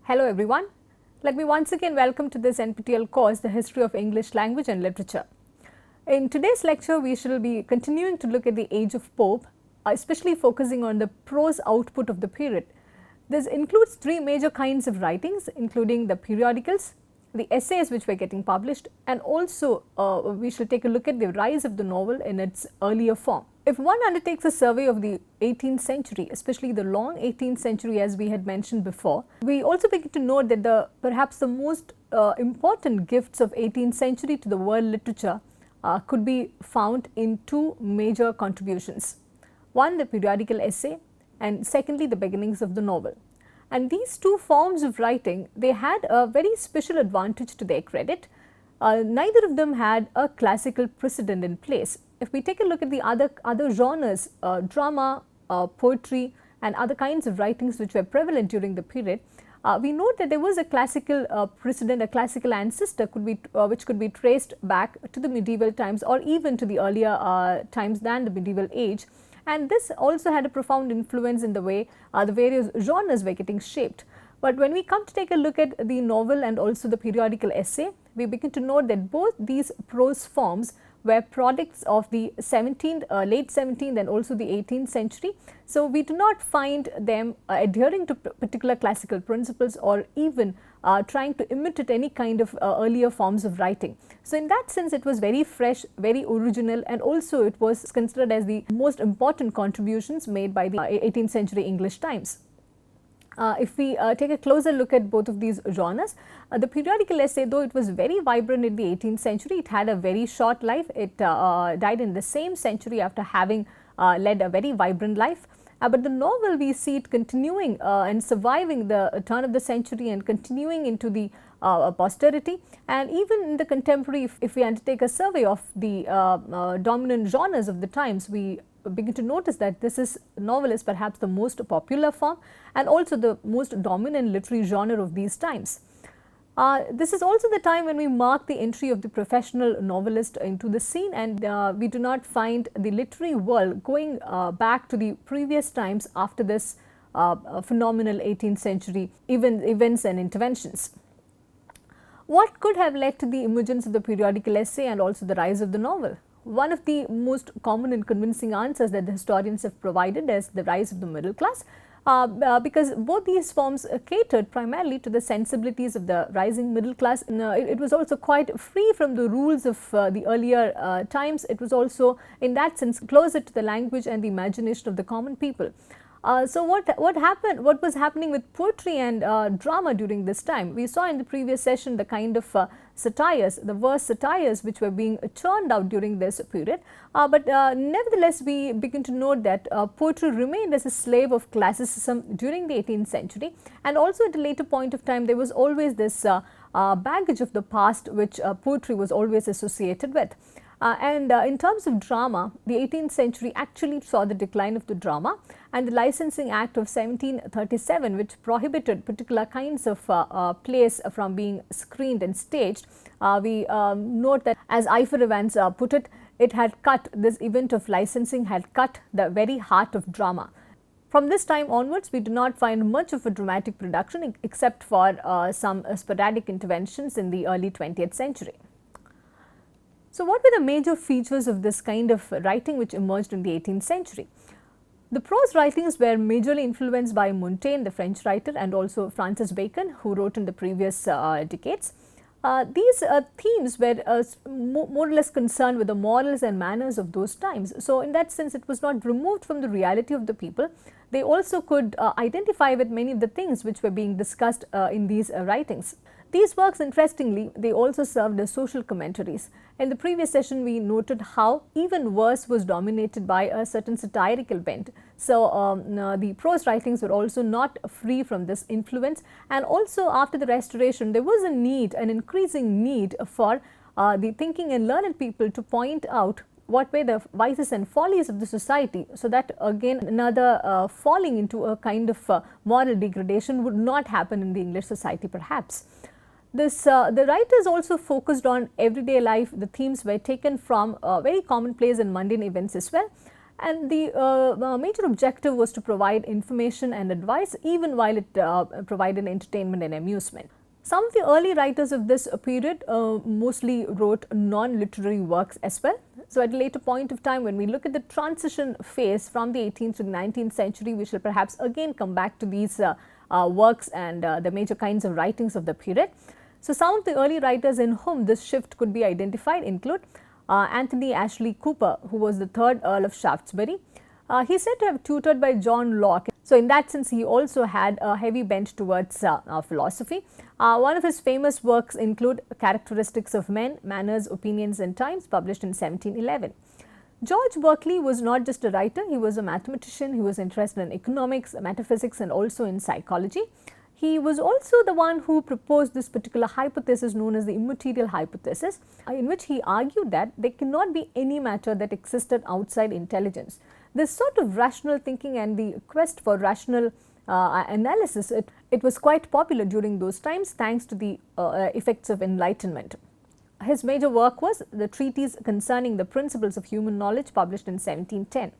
Hello everyone. Let me once again welcome to this NPTEL course, The History of English Language and Literature. In today's lecture, we shall be continuing to look at the age of Pope, especially focusing on the prose output of the period. This includes three major kinds of writings, including the periodicals, the essays which were getting published, and also we shall take a look at the rise of the novel in its earlier form. If one undertakes a survey of the 18th century, especially the long 18th century as we had mentioned before, we also begin to note that perhaps the most important gifts of 18th century to the world literature could be found in two major contributions. One, the periodical essay, and secondly, the beginnings of the novel. And these two forms of writing, they had a very special advantage to their credit. Neither of them had a classical precedent in place. If we take a look at the other genres, drama, poetry and other kinds of writings which were prevalent during the period, we note that there was a classical precedent, a classical ancestor which could be traced back to the medieval times or even to the earlier times than the medieval age. And this also had a profound influence in the way the various genres were getting shaped. But when we come to take a look at the novel and also the periodical essay, we begin to note that both these prose forms were products of the late 17th and also the 18th century. So, we do not find them adhering to particular classical principles or even trying to imitate any kind of earlier forms of writing. So, in that sense it was very fresh, very original, and also it was considered as the most important contributions made by the 18th century English Times. If we take a closer look at both of these genres, the periodical essay, though it was very vibrant in the 18th century, it had a very short life. It died in the same century after having led a very vibrant life. But the novel, we see it continuing and surviving the turn of the century and continuing into the posterity. And even in the contemporary, if we undertake a survey of the dominant genres of the times, we begin to notice that this novel is perhaps the most popular form and also the most dominant literary genre of these times. This is also the time when we mark the entry of the professional novelist into the scene, and we do not find the literary world going back to the previous times after this phenomenal 18th century events and interventions. What could have led to the emergence of the periodical essay and also the rise of the novel? One of the most common and convincing answers that the historians have provided is the rise of the middle class, because both these forms catered primarily to the sensibilities of the rising middle class. It was also quite free from the rules of the earlier times. It was also in that sense closer to the language and the imagination of the common people. So what was happening with poetry and drama during this time? We saw in the previous session the kind of satires, the verse satires which were being churned out during this period. But nevertheless, we begin to note that poetry remained as a slave of classicism during the 18th century, and also at a later point of time there was always this baggage of the past which poetry was always associated with. In terms of drama, the 18th century actually saw the decline of the drama, and the Licensing Act of 1737, which prohibited particular kinds of plays from being screened and staged. We note that, as Ifor Evans put it, this event of licensing had cut the very heart of drama. From this time onwards, we do not find much of a dramatic production except for some sporadic interventions in the early 20th century. So, what were the major features of this kind of writing which emerged in the 18th century? The prose writings were majorly influenced by Montaigne, the French writer, and also Francis Bacon, who wrote in the previous decades. These themes were more or less concerned with the morals and manners of those times. So, in that sense, it was not removed from the reality of the people. They also could identify with many of the things which were being discussed in these writings. These works, interestingly, they also served as social commentaries. In the previous session, we noted how even verse was dominated by a certain satirical bent. So, the prose writings were also not free from this influence, and also after the Restoration, there was an increasing need for the thinking and learned people to point out what were the vices and follies of the society, so that again another falling into a kind of moral degradation would not happen in the English society perhaps. The writers also focused on everyday life. The themes were taken from very commonplace and mundane events as well. and the major objective was to provide information and advice even while it provided entertainment and amusement. Some of the early writers of this period mostly wrote non-literary works as well. So, at a later point of time, when we look at the transition phase from the 18th to the 19th century, we shall perhaps again come back to these works and the major kinds of writings of the period. So, some of the early writers in whom this shift could be identified include Anthony Ashley Cooper, who was the third Earl of Shaftesbury. He is said to have tutored by John Locke. So, in that sense, he also had a heavy bent towards philosophy. One of his famous works include Characteristics of Men, Manners, Opinions and Times, published in 1711. George Berkeley was not just a writer, he was a mathematician, he was interested in economics, metaphysics and also in psychology. He was also the one who proposed this particular hypothesis known as the immaterial hypothesis, in which he argued that there cannot be any matter that existed outside intelligence. This sort of rational thinking and the quest for rational analysis, it was quite popular during those times thanks to the effects of enlightenment. His major work was the Treatise Concerning the Principles of Human Knowledge, published in 1710.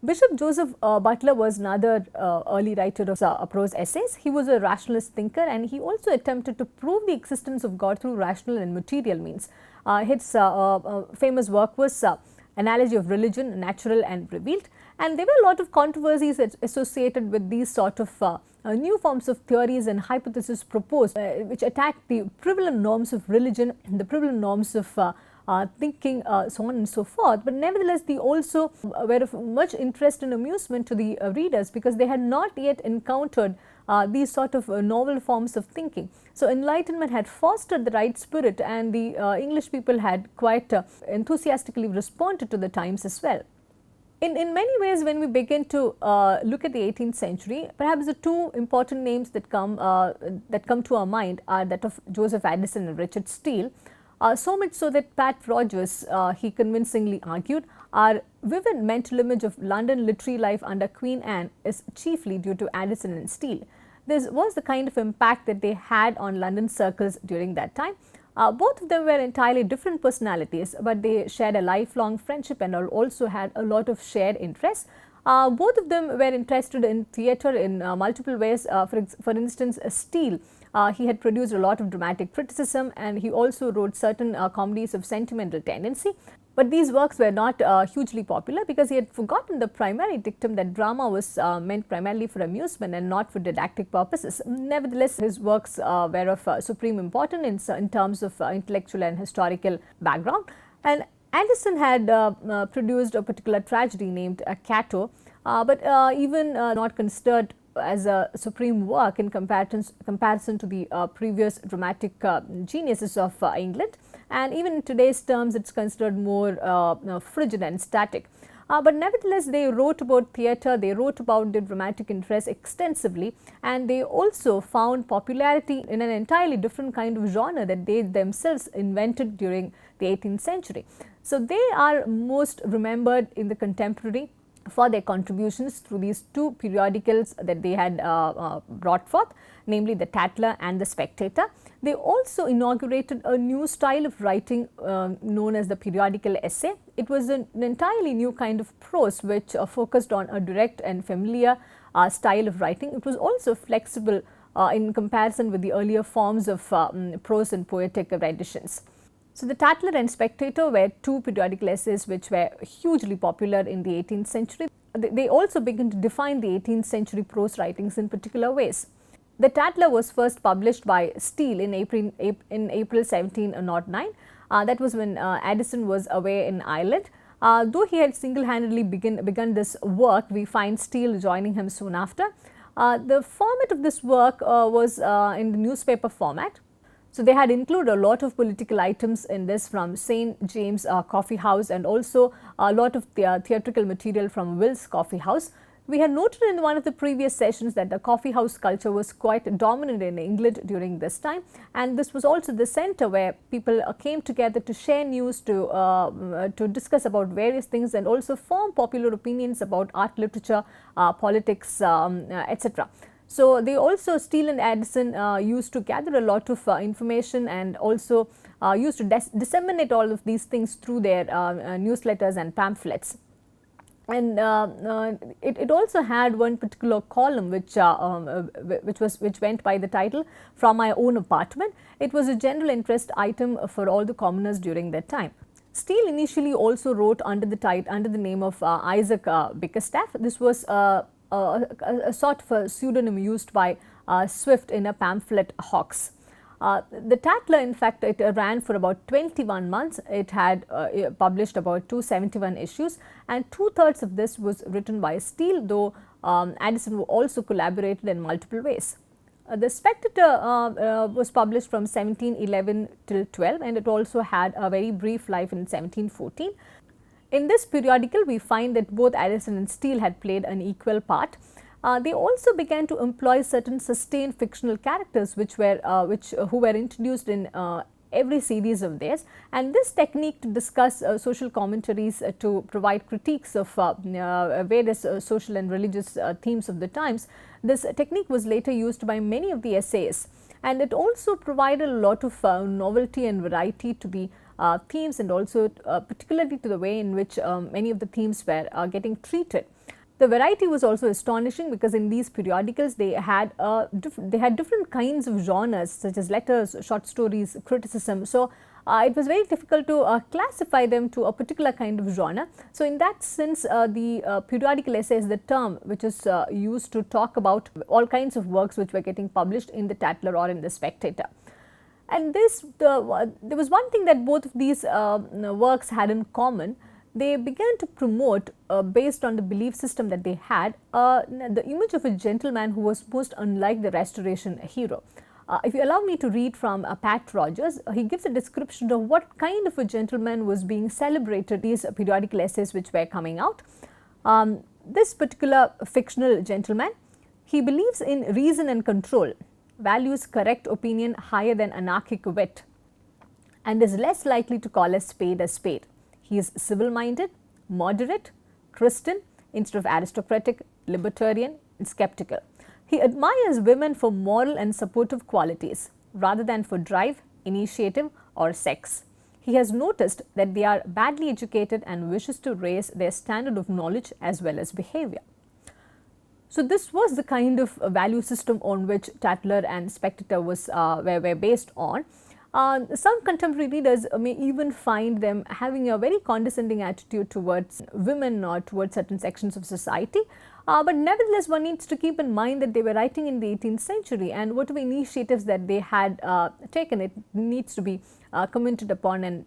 Bishop Joseph Butler was another early writer of prose essays. He was a rationalist thinker and he also attempted to prove the existence of God through rational and material means. His famous work was Analogy of Religion, Natural and Revealed, and there were a lot of controversies associated with these sort of new forms of theories and hypotheses proposed, which attacked the prevalent norms of religion, the prevalent norms of thinking, so on and so forth. But nevertheless, they also were of much interest and amusement to the readers because they had not yet encountered these sort of novel forms of thinking. So, enlightenment had fostered the right spirit and the English people had quite enthusiastically responded to the times as well. In many ways, when we begin to look at the 18th century, perhaps the two important names that come to our mind are that of Joseph Addison and Richard Steele. So much so that Pat Rogers, he convincingly argued, our vivid mental image of London literary life under Queen Anne is chiefly due to Addison and Steele. This was the kind of impact that they had on London circles during that time. Both of them were entirely different personalities, but they shared a lifelong friendship and also had a lot of shared interests. Both of them were interested in theatre in multiple ways. For instance, Steele, he had produced a lot of dramatic criticism and he also wrote certain comedies of sentimental tendency. But these works were not hugely popular because he had forgotten the primary dictum that drama was meant primarily for amusement and not for didactic purposes. Nevertheless, his works were of supreme importance in terms of intellectual and historical background. And Addison had produced a particular tragedy named Cato, but even not considered as a supreme work in comparison to the previous dramatic geniuses of England, and even in today's terms it is considered more frigid and static. But nevertheless, they wrote about theatre, they wrote about their dramatic interest extensively, and they also found popularity in an entirely different kind of genre that they themselves invented during the 18th century. So, they are most remembered in the contemporary for their contributions through these two periodicals that they had brought forth, namely the Tatler and the Spectator. They also inaugurated a new style of writing known as the Periodical Essay. It was an entirely new kind of prose which focused on a direct and familiar style of writing. It was also flexible in comparison with the earlier forms of prose and poetic renditions. So, the Tatler and Spectator were two periodical essays which were hugely popular in the 18th century. They also began to define the 18th century prose writings in particular ways. The Tatler was first published by Steele in April 1709. That was when Addison was away in Ireland. Though he had single-handedly begun this work, we find Steele joining him soon after. The format of this work was in the newspaper format. So, they had included a lot of political items in this from St. James Coffee House and also a lot of theatrical material from Will's Coffee House. We had noted in one of the previous sessions that the coffee house culture was quite dominant in England during this time, and this was also the center where people came together to share news, to discuss about various things and also form popular opinions about art, literature, politics, etc. So, they also, Steele and Addison used to gather a lot of information and also used to disseminate all of these things through their newsletters and pamphlets. and it also had one particular column which went by the title "From My Own Apartment." It was a general interest item for all the commoners during that time. Steele initially also wrote under the name of Isaac Bickerstaff. This was a sort of a pseudonym used by Swift in a pamphlet Hawks. The Tatler, in fact, it ran for about 21 months. It had published about 271 issues, and 2/3 of this was written by Steele, though Addison also collaborated in multiple ways. The Spectator was published from 1711 till 12, and it also had a very brief life in 1714. In this periodical, we find that both Addison and Steele had played an equal part. They also began to employ certain sustained fictional characters who were introduced in every series of theirs, and this technique to discuss social commentaries, to provide critiques of various social and religious themes of the times, this technique was later used by many of the essayists, and it also provided a lot of novelty and variety to the themes, and also particularly to the way in which many of the themes were getting treated. The variety was also astonishing, because in these periodicals they had different kinds of genres, such as letters, short stories, criticism. So it was very difficult to classify them to a particular kind of genre. So in that sense, the periodical essay is the term which is used to talk about all kinds of works which were getting published in the Tatler or in the Spectator. And there was one thing that both of these works had in common. They began to promote, based on the belief system that they had, the image of a gentleman who was most unlike the Restoration hero. If you allow me to read from Pat Rogers, he gives a description of what kind of a gentleman was being celebrated these periodical essays which were coming out. This particular fictional gentleman, he believes in reason and control, values correct opinion higher than anarchic wit, and is less likely to call a spade a spade. He is civil-minded, moderate, Christian instead of aristocratic, libertarian and skeptical. He admires women for moral and supportive qualities rather than for drive, initiative or sex. He has noticed that they are badly educated and wishes to raise their standard of knowledge as well as behavior. So this was the kind of value system on which Tatler and Spectator were based on. Some contemporary readers may even find them having a very condescending attitude towards women or towards certain sections of society. But nevertheless, one needs to keep in mind that they were writing in the 18th century, and whatever initiatives that they had taken, it needs to be commented upon and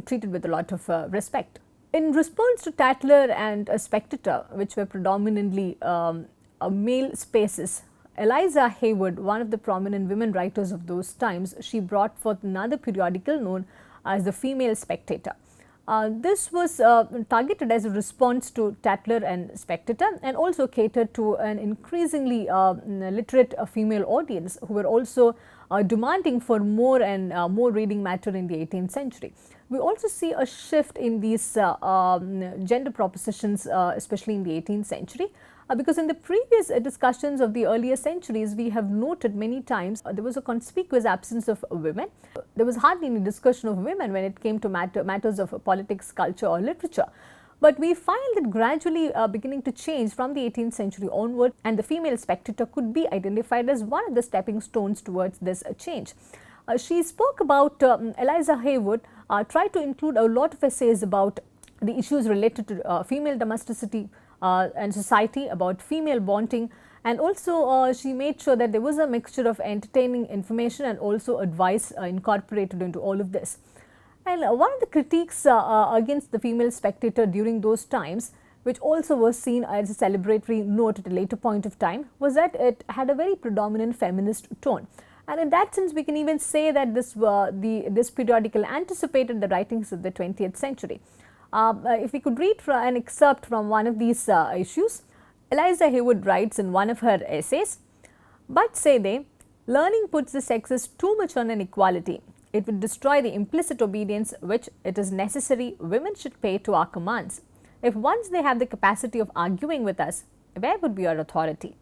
treated with a lot of respect. In response to Tatler and Spectator, which were predominantly male spaces, Eliza Haywood, one of the prominent women writers of those times, she brought forth another periodical known as the Female Spectator. This was targeted as a response to Tatler and Spectator, and also catered to an increasingly literate female audience who were also demanding for more and more reading matter in the 18th century. We also see a shift in these gender propositions, especially in the 18th century. Because in the previous discussions of the earlier centuries, we have noted many times there was a conspicuous absence of women. There was hardly any discussion of women when it came to matters of politics, culture or literature. But we find it gradually beginning to change from the 18th century onward, and the Female Spectator could be identified as one of the stepping stones towards this change. She spoke about Eliza Haywood, tried to include a lot of essays about the issues related to female domesticity and society, about female bonding, and also she made sure that there was a mixture of entertaining information and also advice incorporated into all of this. And one of the critiques against the Female Spectator during those times, which also was seen as a celebratory note at a later point of time, was that it had a very predominant feminist tone. And in that sense, we can even say that this periodical anticipated the writings of the 20th century. If we could read an excerpt from one of these issues, Eliza Haywood writes in one of her essays, "But say they, learning puts the sexes too much on an equality. It would destroy the implicit obedience which it is necessary women should pay to our commands. If once they have the capacity of arguing with us, where would be our authority?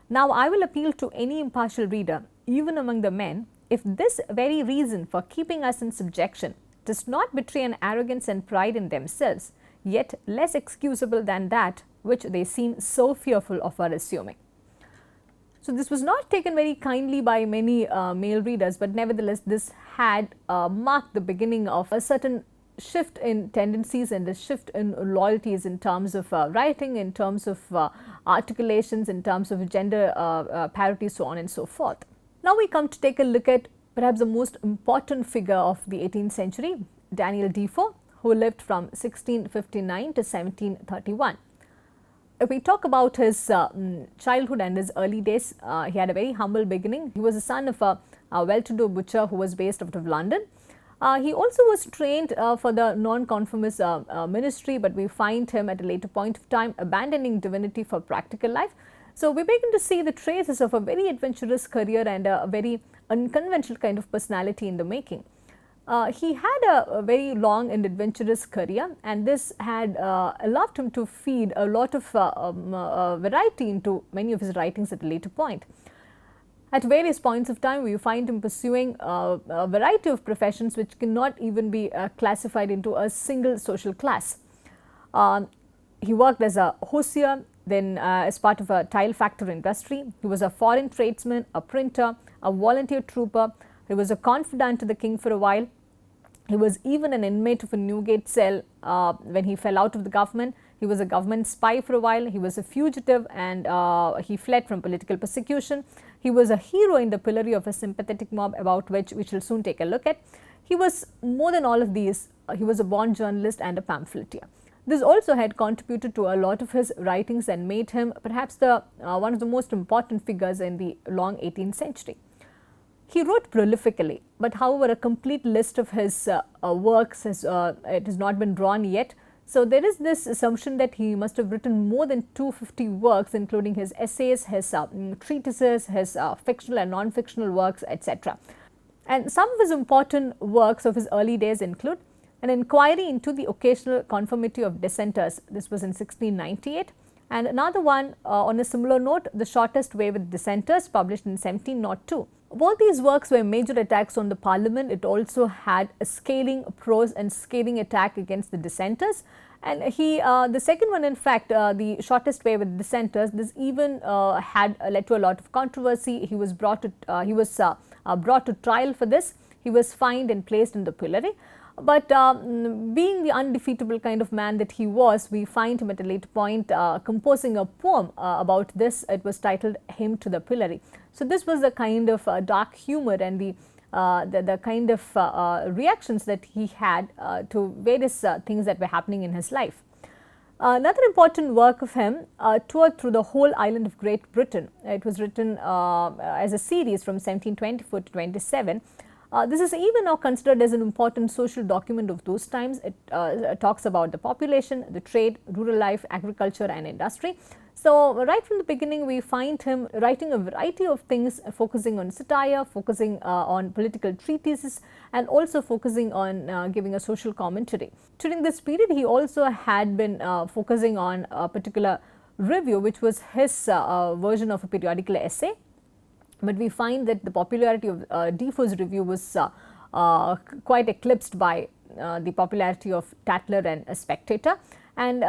Now I will appeal to any impartial reader, even among the men, if this very reason for keeping us in subjection does not betray an arrogance and pride in themselves, yet less excusable than that which they seem so fearful of our assuming. So, this was not taken very kindly by many male readers, but nevertheless this had marked the beginning of a certain shift in tendencies and a shift in loyalties in terms of writing, in terms of articulations, in terms of gender parity, so on and so forth. Now, we come to take a look at perhaps the most important figure of the 18th century, Daniel Defoe, who lived from 1659 to 1731. If we talk about his childhood and his early days, he had a very humble beginning. He was the son of a well-to-do butcher who was based out of London. He also was trained for the non-conformist ministry, but we find him at a later point of time abandoning divinity for practical life. So, we begin to see the traces of a very adventurous career and a very unconventional kind of personality in the making. He had a very long and adventurous career, and this had allowed him to feed a lot of variety into many of his writings at a later point. At various points of time, we find him pursuing a variety of professions which cannot even be classified into a single social class. He worked as a hosier, then as part of a tile factory industry. He was a foreign tradesman, a printer, a volunteer trooper. He was a confidant to the king for a while. He was even an inmate of a Newgate cell when he fell out of the government. He was a government spy for a while. He was a fugitive and he fled from political persecution. He was a hero in the pillory of a sympathetic mob, about which we shall soon take a look at. He was more than all of these. He was a born journalist and a pamphleteer. This also had contributed to a lot of his writings and made him perhaps the one of the most important figures in the long 18th century. He wrote prolifically, but however a complete list of his works it has not been drawn yet. So, there is this assumption that he must have written more than 250 works, including his essays, his treatises, his fictional and non-fictional works, etc. And some of his important works of his early days include an inquiry into the occasional conformity of dissenters. This was in 1698. And another one on a similar note, The Shortest Way with Dissenters, published in 1702. Both these works were major attacks on the parliament. It also had a scathing prose and scathing attack against the dissenters. And the second one, in fact, The Shortest Way with Dissenters, this even had led to a lot of controversy. He was brought to trial for this. He was fined and placed in the pillory. But being the undefeatable kind of man that he was, we find him at a later point composing a poem about this. It was titled Hymn to the Pillory. So, this was the kind of dark humor and the kind of reactions that he had to various things that were happening in his life. Another important work of him toured through the whole island of Great Britain. It was written as a series from 1724 to 27. This is even now considered as an important social document of those times. It talks about the population, the trade, rural life, agriculture and industry. So, right from the beginning we find him writing a variety of things, focusing on satire, focusing on political treatises and also focusing on giving a social commentary. During this period he also had been focusing on a particular review, which was his version of a periodical essay. But we find that the popularity of Defoe's review was quite eclipsed by the popularity of Tatler and Spectator. And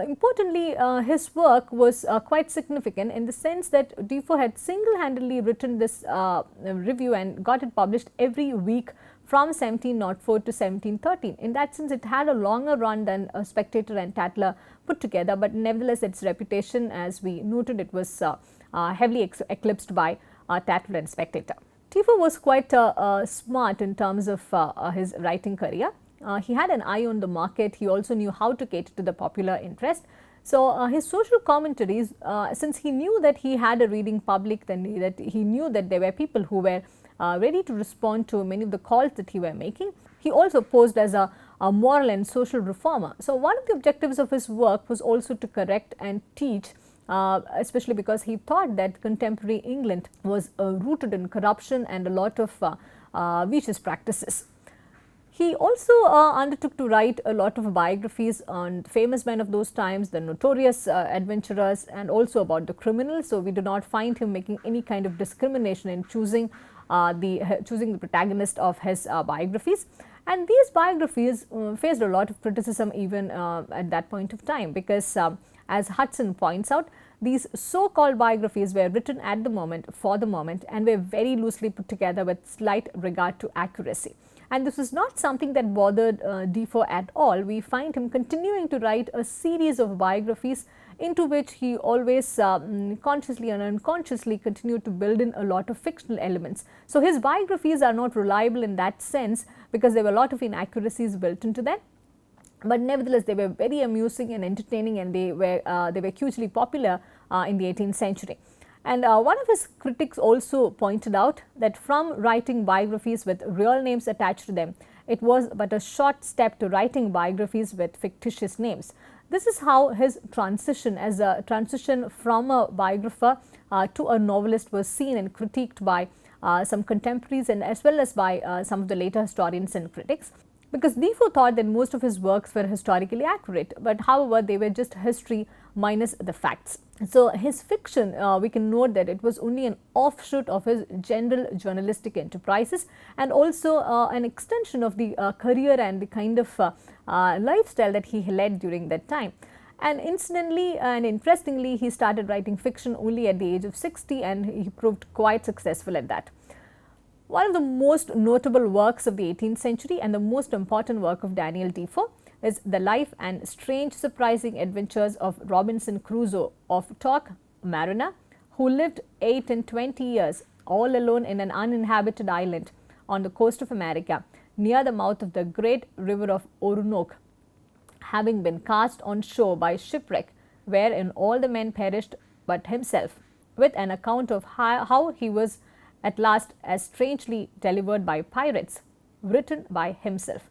importantly, his work was quite significant in the sense that Defoe had single-handedly written this review and got it published every week from 1704 to 1713. In that sense, it had a longer run than Spectator and Tatler put together, but nevertheless its reputation, as we noted, it was heavily eclipsed by Tatler and Spectator. Defoe was quite smart in terms of his writing career. He had an eye on the market. He also knew how to cater to the popular interest. So, his social commentaries, since he knew that he had a reading public, then he knew that there were people who were ready to respond to many of the calls that he were making. He also posed as a moral and social reformer. So, one of the objectives of his work was also to correct and teach, especially because he thought that contemporary England was rooted in corruption and a lot of vicious practices. He also undertook to write a lot of biographies on famous men of those times, the notorious adventurers, and also about the criminals. So, we do not find him making any kind of discrimination in choosing the protagonist of his biographies. And these biographies faced a lot of criticism even at that point of time, because as Hudson points out, these so-called biographies were written at the moment, for the moment, and were very loosely put together with slight regard to accuracy. And this was not something that bothered Defoe at all. We find him continuing to write a series of biographies into which he always consciously and unconsciously continued to build in a lot of fictional elements. So his biographies are not reliable in that sense, because there were a lot of inaccuracies built into them. But nevertheless, they were very amusing and entertaining, and they were hugely popular in the 18th century. And one of his critics also pointed out that from writing biographies with real names attached to them, it was but a short step to writing biographies with fictitious names. This is how his transition from a biographer to a novelist was seen and critiqued by some contemporaries, and as well as by some of the later historians and critics. Because Defoe thought that most of his works were historically accurate, but however they were just history minus the facts. So his fiction, we can note that it was only an offshoot of his general journalistic enterprises, and also an extension of the career and the kind of lifestyle that he led during that time. And incidentally and interestingly, he started writing fiction only at the age of 60, and he proved quite successful at that. One of the most notable works of the 18th century and the most important work of Daniel Defoe is the life and strange surprising adventures of Robinson Crusoe of Torque Marina, who lived 8 and 20 years all alone in an uninhabited island on the coast of America near the mouth of the great river of Orinoco, having been cast on shore by shipwreck, wherein all the men perished but himself, with an account of how he was at last as strangely delivered by pirates, written by himself.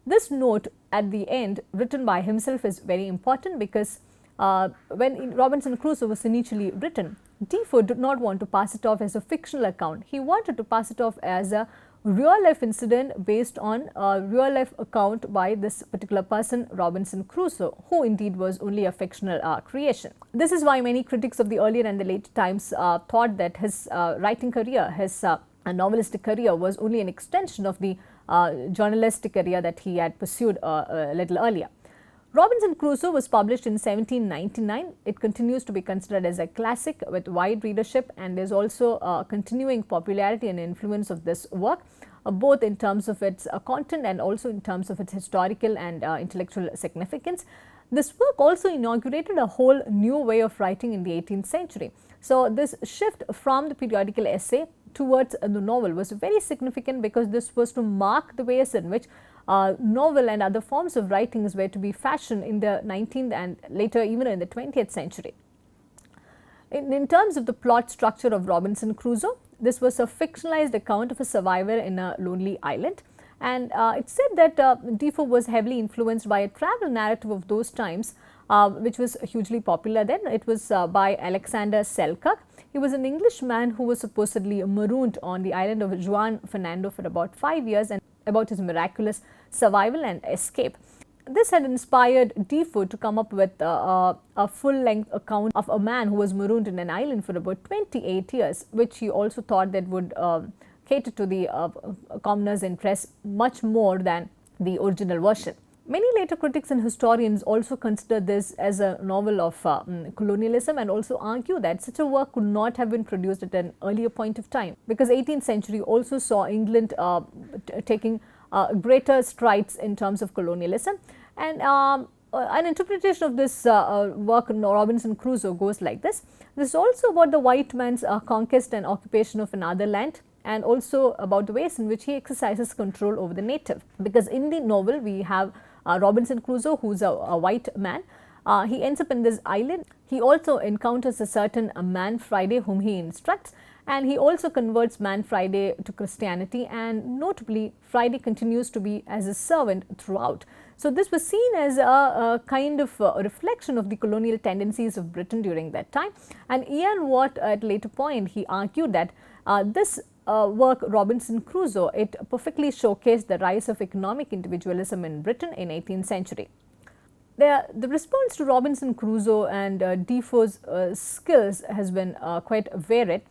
This note at the end, written by himself, is very important, because when Robinson Crusoe was initially written, Defoe did not want to pass it off as a fictional account. He wanted to pass it off as a real life incident based on a real life account by this particular person, Robinson Crusoe, who indeed was only a fictional creation. This is why many critics of the earlier and the later times thought that his writing career, his novelistic career, was only an extension of the journalistic career that he had pursued a little earlier. Robinson Crusoe was published in 1799. It continues to be considered as a classic with wide readership, and there is also continuing popularity and influence of this work, both in terms of its content and also in terms of its historical and intellectual significance. This work also inaugurated a whole new way of writing in the 18th century. So this shift from the periodical essay towards the novel was very significant, because this was to mark the ways in which novel and other forms of writings were to be fashioned in the 19th and later even in the 20th century. In terms of the plot structure of Robinson Crusoe, this was a fictionalized account of a survivor in a lonely island, and it's said that Defoe was heavily influenced by a travel narrative of those times, which was hugely popular then. It was by Alexander Selkirk. He was an Englishman who was supposedly marooned on the island of Juan Fernando for about 5 years, and about his miraculous survival and escape. This had inspired Defoe to come up with a full-length account of a man who was marooned in an island for about 28 years, which he also thought that would cater to the commoner's interest much more than the original version. Many later critics and historians also consider this as a novel of colonialism, and also argue that such a work could not have been produced at an earlier point of time, because 18th century also saw England taking greater strides in terms of colonialism. And an interpretation of this work, Robinson Crusoe, goes like this. This is also about the white man's conquest and occupation of another land, and also about the ways in which he exercises control over the native. Because in the novel we have Robinson Crusoe, who is a white man. He ends up in this island. He also encounters a certain Man Friday whom he instructs, and he also converts Man Friday to Christianity, and notably Friday continues to be as a servant throughout. So this was seen as a kind of a reflection of the colonial tendencies of Britain during that time. And Ian Watt at a later point, he argued that this work, Robinson Crusoe, it perfectly showcased the rise of economic individualism in Britain in 18th century. The response to Robinson Crusoe and Defoe's skills has been quite varied.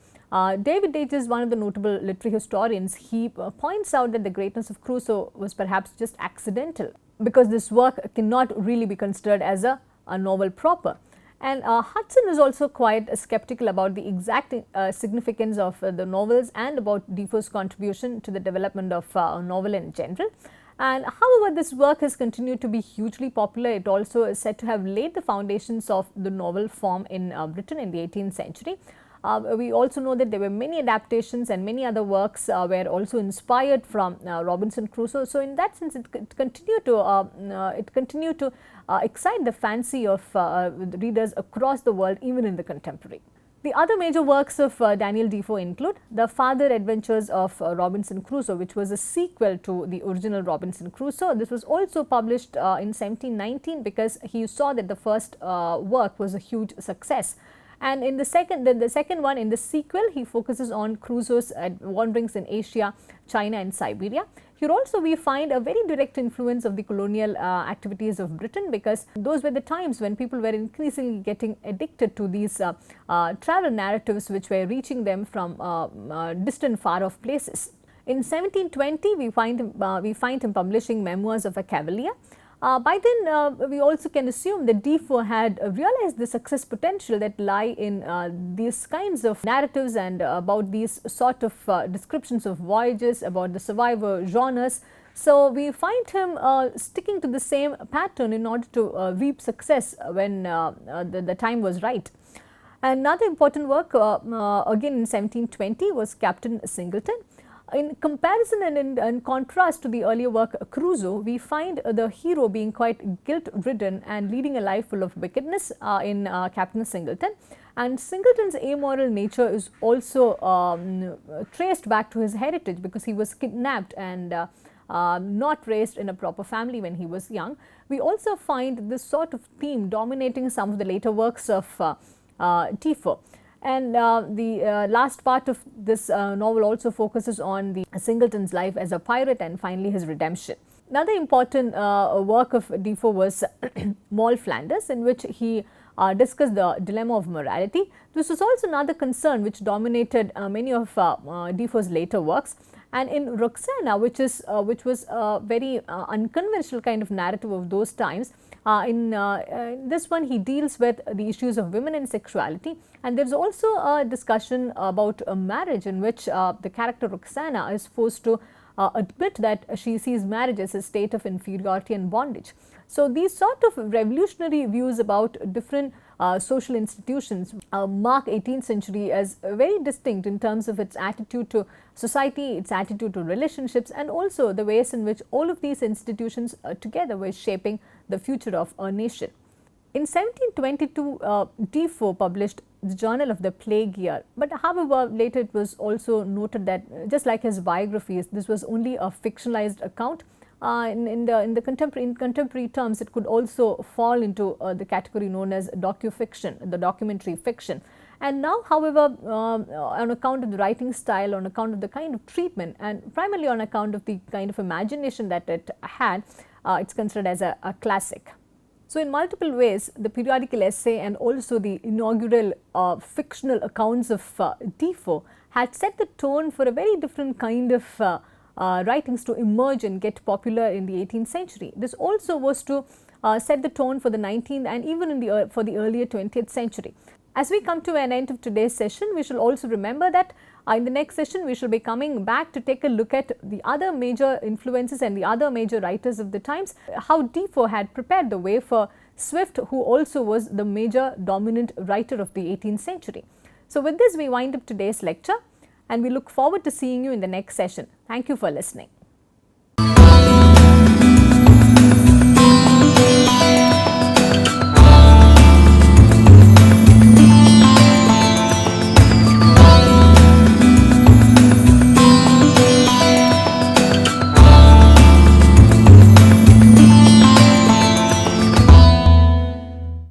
David H. is one of the notable literary historians. He points out that the greatness of Crusoe was perhaps just accidental, because this work cannot really be considered as a novel proper. And Hudson is also quite skeptical about the exact significance of the novels and about Defoe's contribution to the development of novel in general. And however, this work has continued to be hugely popular. It also is said to have laid the foundations of the novel form in Britain in the 18th century. We also know that there were many adaptations, and many other works were also inspired from Robinson Crusoe. So, in that sense, it continued to excite the fancy of readers across the world, even in the contemporary. The other major works of Daniel Defoe include The Farther Adventures of Robinson Crusoe, which was a sequel to the original Robinson Crusoe. This was also published in 1719 because he saw that the first work was a huge success. And in the second one, in the sequel, he focuses on Crusoe's wanderings in Asia, China and Siberia. Here also we find a very direct influence of the colonial activities of Britain, because those were the times when people were increasingly getting addicted to these travel narratives which were reaching them from distant far off places. In 1720 we find him publishing Memoirs of a Cavalier. By then we also can assume that Defoe had realized the success potential that lie in these kinds of narratives and about these sort of descriptions of voyages, about the survivor genres. So, we find him sticking to the same pattern in order to reap success when the time was right. Another important work again in 1720 was Captain Singleton. In comparison and in contrast to the earlier work Crusoe, we find the hero being quite guilt-ridden and leading a life full of wickedness in Captain Singleton. And Singleton's amoral nature is also traced back to his heritage, because he was kidnapped and not raised in a proper family when he was young. We also find this sort of theme dominating some of the later works of Defoe. And the last part of this novel also focuses on the Singleton's life as a pirate and finally his redemption. Another important work of Defoe was Moll Flanders, in which he discussed the dilemma of morality. This was also another concern which dominated many of Defoe's later works. And in Roxana, which was a very unconventional kind of narrative of those times, in this one he deals with the issues of women and sexuality, and there is also a discussion about a marriage in which the character Roxana is forced to admit that she sees marriage as a state of inferiority and bondage. So, these sort of revolutionary views about different social institutions mark 18th century as very distinct in terms of its attitude to society, its attitude to relationships, and also the ways in which all of these institutions together were shaping the future of a nation. In 1722, Defoe published the Journal of the Plague Year, but however later it was also noted that just like his biographies, this was only a fictionalized account. In contemporary terms, it could also fall into the category known as docufiction, the documentary fiction. And now, however, on account of the writing style, on account of the kind of treatment, and primarily on account of the kind of imagination that it had, it's considered as a classic. So, in multiple ways, the periodical essay and also the inaugural fictional accounts of Defoe had set the tone for a very different kind of writings to emerge and get popular in the 18th century. This also was to set the tone for the 19th and even for the earlier 20th century. As we come to an end of today's session, we shall also remember that in the next session we shall be coming back to take a look at the other major influences and the other major writers of the times, how Defoe had prepared the way for Swift, who also was the major dominant writer of the 18th century. So, with this we wind up today's lecture, and we look forward to seeing you in the next session. Thank you for listening.